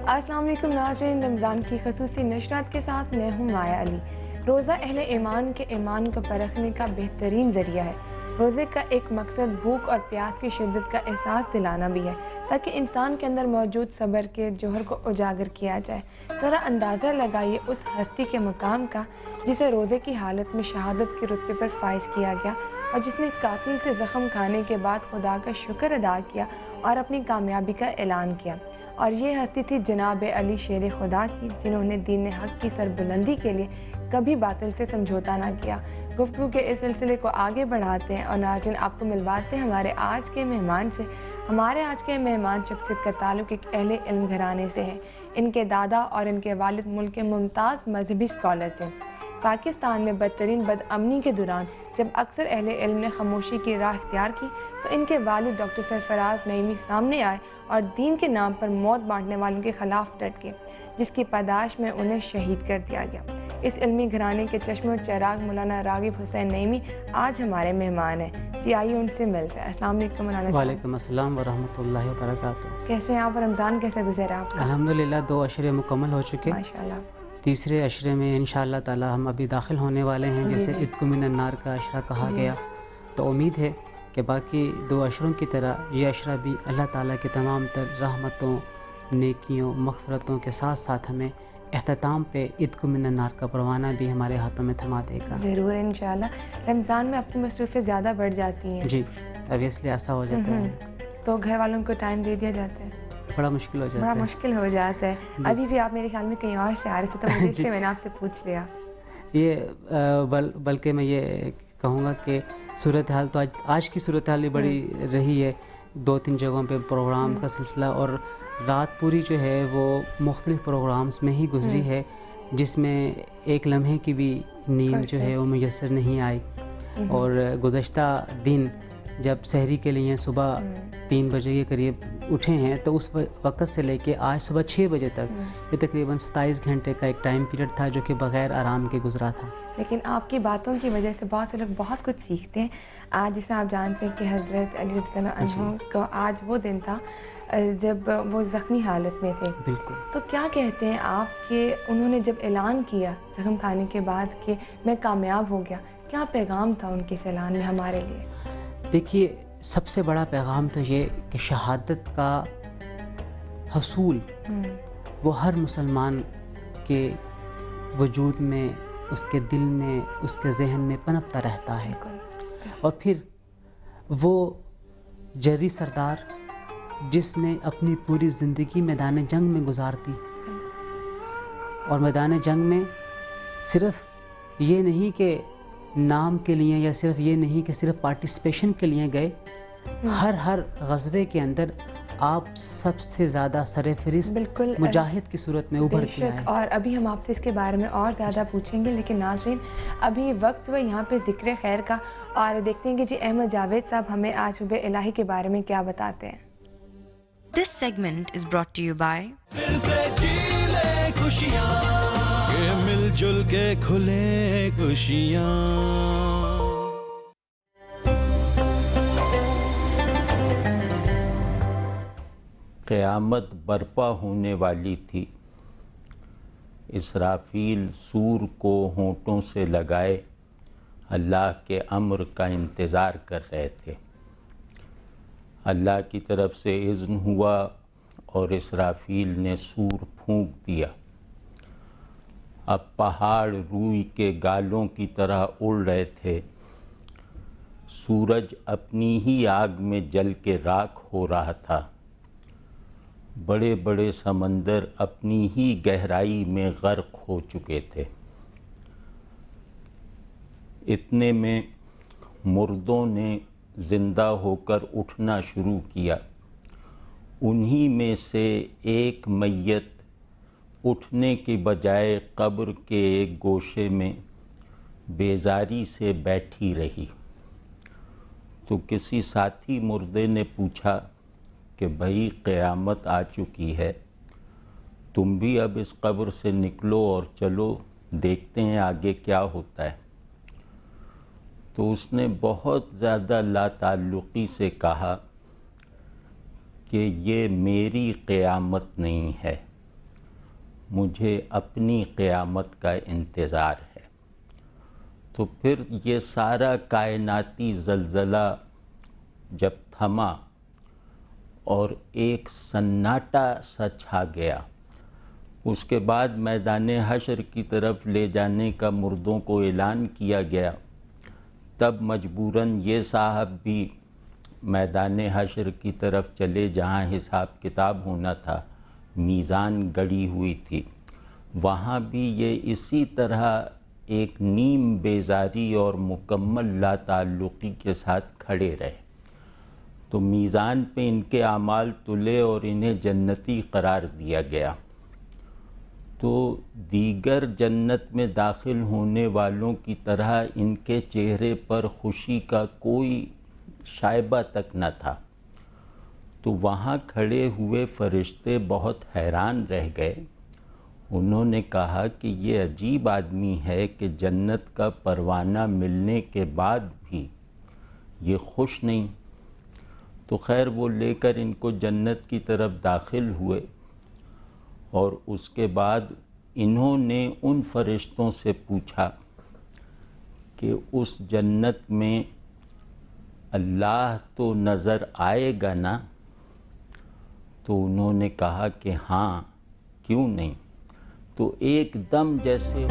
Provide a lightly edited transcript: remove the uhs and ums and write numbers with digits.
السلام علیکم ناظرین، رمضان کی خصوصی نشریات کے ساتھ میں ہوں مایا علی۔ روزہ اہل ایمان کے ایمان کو پرکھنے کا بہترین ذریعہ ہے۔ روزے کا ایک مقصد بھوک اور پیاس کی شدت کا احساس دلانا بھی ہے، تاکہ انسان کے اندر موجود صبر کے جوہر کو اجاگر کیا جائے۔ ذرا اندازہ لگائیے اس ہستی کے مقام کا جسے روزے کی حالت میں شہادت کے رتبے پر فائز کیا گیا، اور جس نے قاتل سے زخم کھانے کے بعد خدا کا شکر ادا کیا اور اپنی کامیابی کا اعلان کیا۔ اور یہ ہستی تھی جناب علی شیر خدا کی، جنہوں نے دین حق کی سربلندی کے لیے کبھی باطل سے سمجھوتا نہ کیا۔ گفتگو کے اس سلسلے کو آگے بڑھاتے ہیں اور ناظرین آپ کو ملواتے ہیں ہمارے آج کے مہمان سے۔ ہمارے آج کے مہمان شخصیت کا تعلق ایک اہل علم گھرانے سے ہے۔ ان کے دادا اور ان کے والد ملک کے ممتاز مذہبی اسکالر تھے۔ پاکستان میں بدترین بدامنی کے دوران جب اکثر اہل علم نے خاموشی کی راہ اختیار کی، تو ان کے والد ڈاکٹر سرفراز نعیمی سامنے آئے اور دین کے نام پر موت بانٹنے والوں کے خلاف ڈٹ گئے، جس کی پاداش میں انہیں شہید کر دیا گیا۔ اس علمی گھرانے کے چشم و چراغ مولانا راغب حسین نعیمی آج ہمارے مہمان ہیں۔ جی آئیے ان سے ملتے ہیں۔ السلام علیکم مولانا۔ وعلیکم السلام ورحمۃ اللہ وبرکاتہ۔ کیسے ہیں آپ؟ رمضان کیسے گزرا آپ کا؟ الحمدللہ 2 عشرے مکمل ہو چکے، ماشاءاللہ۔ تیسرے عشرے میں انشاءاللہ تعالی ہم ابھی داخل ہونے والے ہیں، جیسے عتق من النار کا عشرہ کہا گیا، تو امید ہے کہ باقی 2 عشروں کی طرح یہ عشرہ بھی اللہ تعالیٰ کے تمام تر رحمتوں، نیکیوں، مغفرتوں کے ساتھ ساتھ ہمیں اختتام پہ عتق من النار کا پروانہ بھی ہمارے ہاتھوں میں تھما دے گا۔ ضرور انشاءاللہ۔ رمضان میں آپ کی مصروفیت زیادہ بڑھ جاتی ہیں؟ جی، obviously ایسا ہو جاتا ہے، تو گھر والوں کو ٹائم دے دیا جاتا ہے؟ بڑا مشکل ہو جاتا ہے، بڑا مشکل ہو جاتا ہے۔ ابھی بھی آپ میرے خیال میں کہیں اور سے آ رہے تھے، تو مجھے اس سے میں نے آپ سے پوچھ لیا۔ یہ بلکہ میں یہ کہوں گا کہ صورتحال تو آج کی صورتحال بھی بڑی رہی ہے، 2-3 جگہوں پہ پروگرام کا سلسلہ، اور رات پوری جو ہے وہ مختلف پروگرامز میں ہی گزری ہے، جس میں ایک لمحے کی بھی نیند جو ہے وہ میسر نہیں آئی۔ اور گزشتہ دن جب سحری کے لیے صبح 3 بجے کے قریب اٹھے ہیں، تو اس وقت سے لے کے آج صبح 6 بجے تک یہ تقریباً 27 گھنٹے کا ایک ٹائم پیریڈ تھا، جو کہ بغیر آرام کے گزرا تھا۔ لیکن آپ کی باتوں کی وجہ سے بہت سے لوگ بہت کچھ سیکھتے ہیں۔ آج جسے آپ جانتے ہیں کہ حضرت علی رضی اللہ عنہ کو آج وہ دن تھا جب وہ زخمی حالت میں تھے۔ بالکل۔ تو کیا کہتے ہیں آپ کہ انہوں نے جب اعلان کیا زخم کھانے کے بعد کہ میں کامیاب ہو گیا، کیا پیغام تھا ان کے اس اعلان میں ہمارے لیے؟ دیکھیے، سب سے بڑا پیغام تو یہ کہ شہادت کا حصول وہ ہر مسلمان کے وجود میں، اس کے دل میں، اس کے ذہن میں پنپتا رہتا ہے۔ اور پھر وہ جری سردار جس نے اپنی پوری زندگی میدان جنگ میں گزار دی، اور میدان جنگ میں صرف یہ نہیں کہ نام کے لیے، یا صرف یہ نہیں کہ صرف پارٹیسپیشن کے لیے گئے، ہر غزوے کے اندر آپ سب سے زیادہ سرفہرست مجاہد کی صورت میں ابھر کے آئے۔ اور ابھی ہم آپ سے اس کے بارے میں اور زیادہ پوچھیں گے، لیکن ناظرین ابھی وقت وہ یہاں پہ ذکر خیر کا، اور دیکھتے ہیں کہ جی احمد جاوید صاحب ہمیں آج حب الہی کے بارے میں کیا بتاتے ہیں۔ This segment is brought to you by دل سے جی لے خوشیاں، کہ مل جل کے کھلے خوشیاں۔ قیامت برپا ہونے والی تھی، اسرافیل سور کو ہونٹوں سے لگائے اللہ کے امر کا انتظار کر رہے تھے۔ اللہ کی طرف سے اذن ہوا اور اسرافیل نے سور پھونک دیا۔ اب پہاڑ روئی کے گالوں کی طرح اڑ رہے تھے، سورج اپنی ہی آگ میں جل کے راکھ ہو رہا تھا، بڑے بڑے سمندر اپنی ہی گہرائی میں غرق ہو چکے تھے۔ اتنے میں مردوں نے زندہ ہو کر اٹھنا شروع کیا۔ انہی میں سے ایک میت اٹھنے کے بجائے قبر کے ایک گوشے میں بیزاری سے بیٹھی رہی، تو کسی ساتھی مردے نے پوچھا کہ بھائی قیامت آ چکی ہے، تم بھی اب اس قبر سے نکلو اور چلو، دیکھتے ہیں آگے کیا ہوتا ہے۔ تو اس نے بہت زیادہ لا تعلقی سے کہا کہ یہ میری قیامت نہیں ہے، مجھے اپنی قیامت کا انتظار ہے۔ تو پھر یہ سارا کائناتی زلزلہ جب تھما اور ایک سناٹا سا چھا گیا، اس کے بعد میدان حشر کی طرف لے جانے کا مردوں کو اعلان کیا گیا، تب مجبوراً یہ صاحب بھی میدان حشر کی طرف چلے جہاں حساب کتاب ہونا تھا، میزان گڑی ہوئی تھی، وہاں بھی یہ اسی طرح ایک نیم بیزاری اور مکمل لا تعلقی کے ساتھ کھڑے رہے۔ تو میزان پہ ان کے اعمال تلے اور انہیں جنتی قرار دیا گیا۔ تو دیگر جنت میں داخل ہونے والوں کی طرح ان کے چہرے پر خوشی کا کوئی شائبہ تک نہ تھا۔ تو وہاں کھڑے ہوئے فرشتے بہت حیران رہ گئے۔ انہوں نے کہا کہ یہ عجیب آدمی ہے کہ جنت کا پروانہ ملنے کے بعد بھی یہ خوش نہیں۔ تو خیر وہ لے کر ان کو جنت کی طرف داخل ہوئے، اور اس کے بعد انہوں نے ان فرشتوں سے پوچھا کہ اس جنت میں اللہ تو نظر آئے گا نا؟ تو انہوں نے کہا کہ ہاں، کیوں نہیں؟ تو ایک دم جیسے